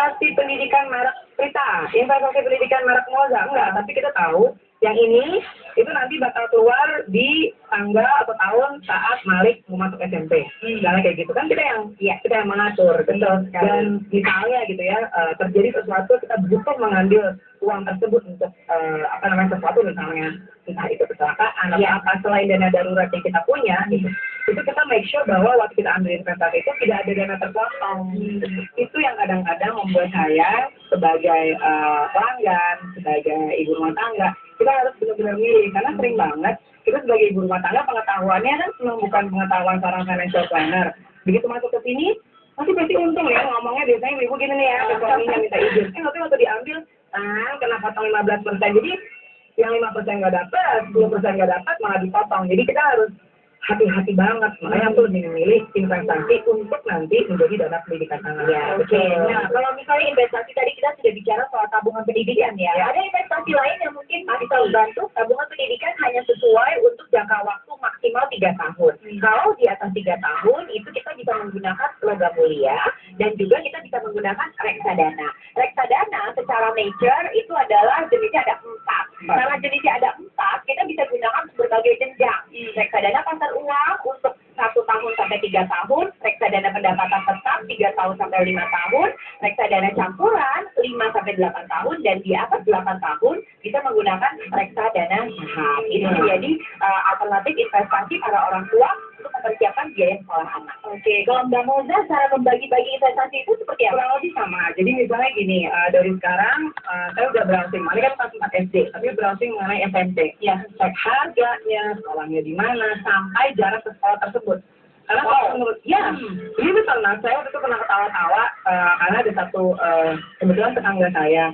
investasi pendidikan merek Prita, investasi pendidikan merek Moza, enggak, tapi kita tahu yang ini itu nanti bakal keluar di tanggal atau tahun saat Malik mau masuk SMP. Misalnya kayak gitu kan kita yang mengatur, betul. Dan misalnya gitu ya, terjadi sesuatu kita butuh mengambil uang tersebut untuk sesuatu misalnya entah itu kecelakaan atau apa selain dana darurat yang kita punya itu kita make sure bahwa waktu kita ambil investasi itu tidak ada dana terpotong. Itu yang kadang-kadang membuat saya sebagai pelanggan, sebagai ibu rumah tangga, kita harus benar-benar milih karena sering banget kita sebagai ibu rumah tangga pengetahuannya kan bukan pengetahuan seorang financial planner. Begitu masuk ke sini pasti untung ya ngomongnya biasanya ibu gini nih ya ke suaminya minta izin. Tapi waktu diambil kena potong 15%. Jadi yang 5% nggak dapat, 10% nggak dapat malah dipotong. Jadi kita harus hati-hati banget. Makanya aku lebih memilih investasi untuk nanti menjadi dana pendidikan anak. Ya, oke. Nah, kalau misalnya investasi tadi kita sudah bicara soal tabungan pendidikan ya. Ada investasi lain yang mungkin bisa membantu tabungan pendidikan hanya sesuai untuk jangka waktu maksimal 3 tahun. Kalau di atas 3 tahun itu kita bisa menggunakan logam mulia dan juga kita bisa menggunakan reksadana. Reksadana secara nature itu adalah jenisnya ada 4. Karena jenisnya ada 4, kita bisa gunakan berbagai jenjang. Reksadana pasar uang untuk 1 tahun sampai 3 tahun, reksadana pendapatan tetap 3 tahun sampai 5 tahun, reksadana campuran 5 sampai 8 tahun, dan di atas 8 tahun bisa menggunakan reksadana saham. Ini menjadi alternatif investasi para orang tua untuk mempersiapkan biaya sekolah anak. Oke, kalau Mbak Moza, cara membagi-bagi investasi itu seperti apa? Kurang lebih sama. Jadi misalnya gini, dari sekarang saya udah browsing, ini kan kelas 4 SD, tapi browsing mengenai SMP. Ya, cek harganya, sekolahnya di mana, sampai jarak ke sekolah tersebut. Karena kalau menurut, ini betul. Nah, saya waktu itu pernah ketawa-tawa karena ada satu kebetulan tetangga saya,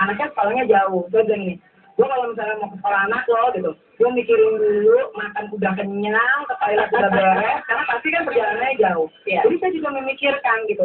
anaknya sekolahnya jauh. Saya bilang gini, gue kalau misalnya mau ke sekolah anak lo gitu, gue mikirin dulu makan udah kenyang, ke toilet udah beres, karena pasti kan perjalanannya jauh. Jadi saya juga memikirkan gitu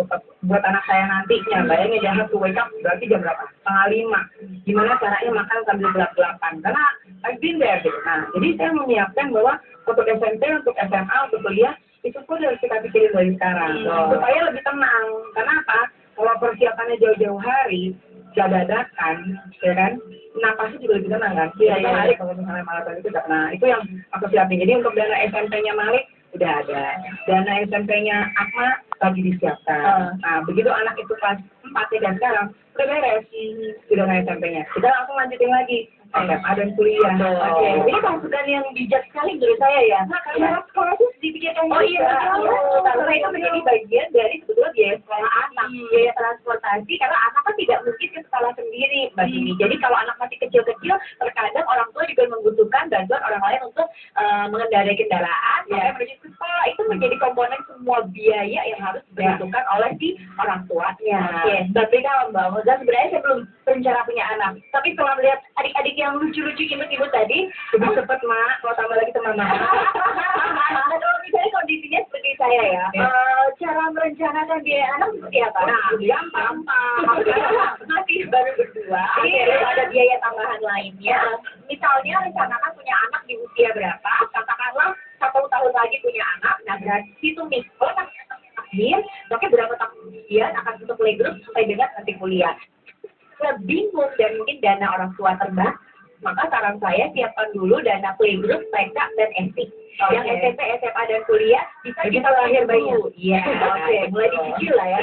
buat anak saya nantinya, bayangin dia harus wake up berarti jam berapa? 4:30. Gimana caranya makan sambil gelap-gelapan? Karena I've been there gitu. Nah, jadi saya menyiapkan bahwa untuk SMP, untuk SMA, untuk kuliah itu pun harus kita pikirin dari sekarang supaya lebih tenang. Karena apa? Kalau persiapannya jauh-jauh hari, gak dadakan, ya kan? Napasnya juga lebih tenang kan? Iya. Malik kalau misalnya Malik itu nah itu yang aku siapin. Jadi untuk dana SMP-nya Malik udah ada, dana SMP-nya Akma lagi disiapkan. Nah begitu anak itu kelas 4 dan sekarang udah beres di dana SMP-nya. Kita langsung lanjutin lagi SMA dan kuliah. Oke, ini masukan yang bijak sekali menurut saya ya. Nah, karena sekolah itu dipikirkan karena itu menjadi bagian dari sebetulnya biaya sekolah anak, biaya transportasi, karena anak kan tidak mungkin ke sekolah sendiri, Mbak Dini. Jadi kalau anak masih kecil-kecil, terkadang orang tua juga membutuhkan bantuan orang lain untuk mengendarai kendaraan, menuju ke sekolah. Itu menjadi komponen semua biaya yang harus dibutuhkan oleh si orang tuanya. Oke, tapi kalau Mbak Moza sebenarnya saya belum berencana punya anak, tapi setelah melihat adik-adik yang lucu-lucu imut-imut tadi, lebih cepat mak, kalau tambah lagi teman mama. Nah, kalau misalnya kondisinya seperti saya ya, cara merencanakan biaya anak seperti apa? Nah, gampang. Masih baru berdua, belum ada biaya tambahan lainnya. Misalnya rencanakan punya anak di usia berapa, katakanlah 1 tahun lagi punya anak, nah berarti hitung nih, kalau akhir, maka berapa tahun kemudian akan tutup playgroup sampai dengan nanti kuliah. Bingung dan mungkin dana orang tua terbatas, maka saran saya siapkan dulu dana playgroup, TK, dan SD. Yang SMP, SMA, dan kuliah bisa kita lahir dulu. Mulai dicicil lah ya.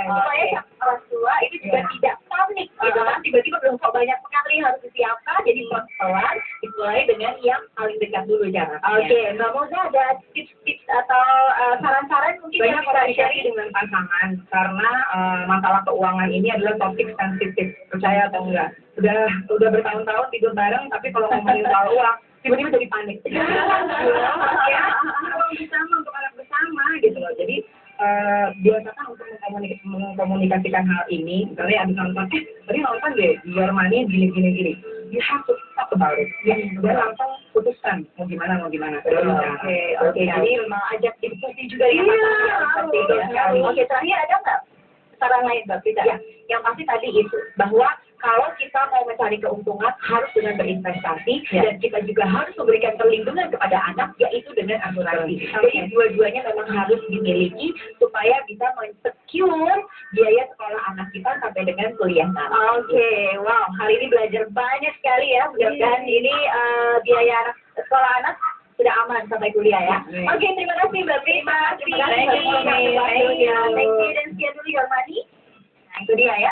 Supaya orang tua itu juga tidak panik gitu kan, tiba-tiba belum kok banyak sekali harus disiapkan, jadi pelan-pelan dimulai dengan yang paling dekat dulu jaraknya. Mbak Moza ada tips-tips atau saran-saran mungkin banyak yang orang cari dengan pasangan karena masalah keuangan ini adalah topik sensitif, percaya atau enggak. Udah bertahun-tahun tidur bareng, tapi kalau ngomongin soal uang tiba-tiba jadi panik. Uang bersama untuk anak bersama gitu loh. Jadi biasakan untuk mengkomunikasikan hal ini. Misalnya abis nonton, tadi nonton deh di Germany gini. You have to talk about it. Dan langsung putuskan mau gimana. Oke. Jadi ajak diskusi juga ya. Oke, terakhir ada nggak saran lain Mbak Prita? Yang pasti tadi itu bahwa kalau kita mau mencari keuntungan harus dengan berinvestasi dan kita juga harus memberikan perlindungan kepada anak, yaitu dengan asuransi. Jadi dua-duanya memang harus dimiliki supaya bisa men-secure biaya sekolah anak kita sampai dengan kuliah nanti. Oke, wow, hari ini belajar banyak sekali ya. Mudah-mudahan ini biaya sekolah anak sudah aman sampai kuliah ya. Oke, terima kasih Mbak Prima. Terima kasih. Thank you. Dan sekian dulu Yormani. Nah, itu dia ya.